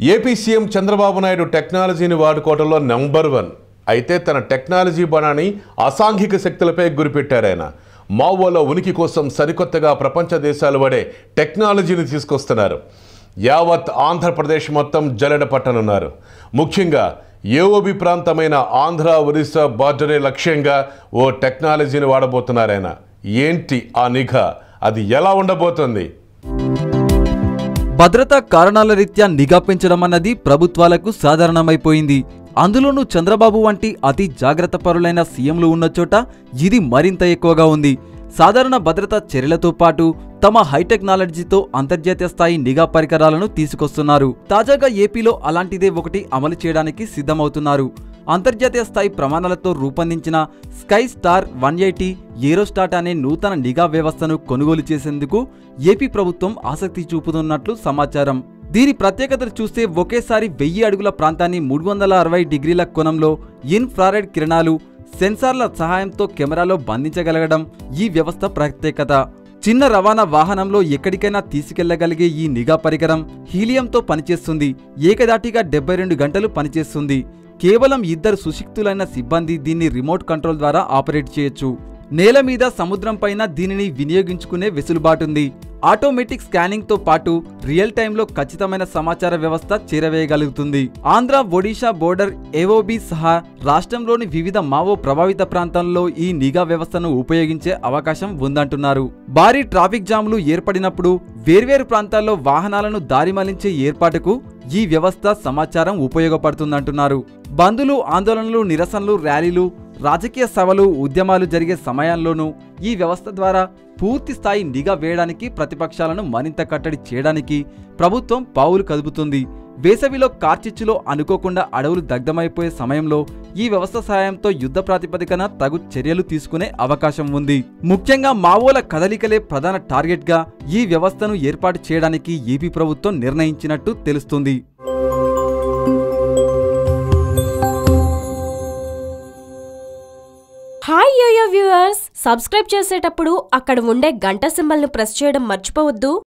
AP CM Chandrababu Naidu టెక్నాలజీని వాడుకోవడంలో number 1. అయితే తన టెక్నాలజీ బాణాన్ని అసాంఘిక శక్తులపై గురిపెట్టారాయన. మావోల ఉనికి కోసం సరికొత్తగా ప్రపంచ దేశాలు వాడే టెక్నాలజీని తీసుకొస్తున్నారు. యావత్ ఆంధ్రప్రదేశ్ మొత్తం జల్లెడ పట్టనున్నారు. ముఖ్యంగా ఏఓబి ప్రాంతమైన ఆంధ్ర ఒరిస్సా బార్డరే లక్ష్యంగా ఓ టెక్నాలజీని వాడబోతున్నారాయన. ఏంటి ఆ నిఘా? అది ఎలా ఉండబోతుంది? భద్రతా కారణాల రీత్యా నిఘా పెంచడం అన్నది ప్రభుత్వాలకు సాధారణమైపోయింది. అందులోనూ చంద్రబాబు వంటి అతి జాగ్రత్త పరులైన సీఎంలు ఉన్న చోట ఇది మరింత ఎక్కువగా ఉంది. సాధారణ భద్రతా చర్యలతో పాటు తమ హైటెక్నాలజీతో అంతర్జాతీయ స్థాయి నిఘా పరికరాలను తీసుకొస్తున్నారు. తాజాగా ఏపీలో అలాంటిదే ఒకటి అమలు చేయడానికి సిద్ధమవుతున్నారు. అంతర్జాతీయ స్థాయి ప్రమాణాలతో రూపొందించిన స్కై స్టార్ 180 ఏరోస్టాట్ అనే నూతన నిఘా వ్యవస్థను కొనుగోలు చేసేందుకు ఏపీ ప్రభుత్వం ఆసక్తి చూపుతున్నట్లు సమాచారం. దీని ప్రత్యేకతలు చూస్తే ఒకేసారి 1000 అడుగుల ప్రాంతాన్ని 360 డిగ్రీల కోణంలో ఇన్ఫ్రారెడ్ కిరణాలు, సెన్సార్ల సహాయంతో కెమెరాలో బంధించగలగడం ఈ వ్యవస్థ ప్రత్యేకత. చిన్న రవాణా వాహనంలో ఎక్కడికైనా తీసుకెళ్లగలిగే ఈ నిఘా పరికరం హీలియంతో పనిచేస్తుంది. ఏకదాటిగా 72 గంటలు పనిచేస్తుంది. కేవలం 2 సుశిక్తులైన సిబ్బంది దీన్ని రిమోట్ కంట్రోల్ ద్వారా ఆపరేట్ చేయొచ్చు. నేల మీద, సముద్రం పైన దీనిని వినియోగించుకునే వెసులుబాటుంది. ఆటోమేటిక్ స్కానింగ్ తో పాటు రియల్ టైంలో ఖచ్చితమైన సమాచార వ్యవస్థ చేరవేయగలుగుతుంది. ఆంధ్ర ఒడిషా బోర్డర్ ఏఓబి సహా రాష్ట్రంలోని వివిధ మావో ప్రభావిత ప్రాంతాల్లో ఈ నిఘా వ్యవస్థను ఉపయోగించే అవకాశం ఉందంటున్నారు. భారీ ట్రాఫిక్ జామ్లు ఏర్పడినప్పుడు వేర్వేరు ప్రాంతాల్లో వాహనాలను దారి మళ్లించే ఏర్పాటుకు ఈ వ్యవస్థ సమాచారం ఉపయోగపడుతుందంటున్నారు. బంద్లు, ఆందోళనలు, నిరసనలు, ర్యాలీలు, రాజకీయ సభలు, ఉద్యమాలు జరిగే సమయాల్లోనూ ఈ వ్యవస్థ ద్వారా పూర్తి స్థాయి నిఘా వేయడానికి, ప్రతిపక్షాలను మరింత కట్టడి చేయడానికి ప్రభుత్వం పావులు కదుపుతుంది. వేసవిలో కార్చిచ్చులో అనుకోకుండా అడవులు దగ్ధమైపోయే సమయంలో ఈ వ్యవస్థ సహాయంతో యుద్ధ ప్రాతిపదికన తగు చర్యలు తీసుకునే అవకాశం ఉంది. ముఖ్యంగా మావోల కదలికలే ప్రధాన టార్గెట్గా ఈ వ్యవస్థను ఏర్పాటు చేయడానికి ఏపీ ప్రభుత్వం నిర్ణయించినట్టు తెలుస్తుంది. హాయ్ యోయో వ్యూవర్స్, సబ్స్క్రైబ్ చేసేటప్పుడు అక్కడ ఉండే గంట సింబల్ను ప్రెస్ చేయడం మర్చిపోవద్దు.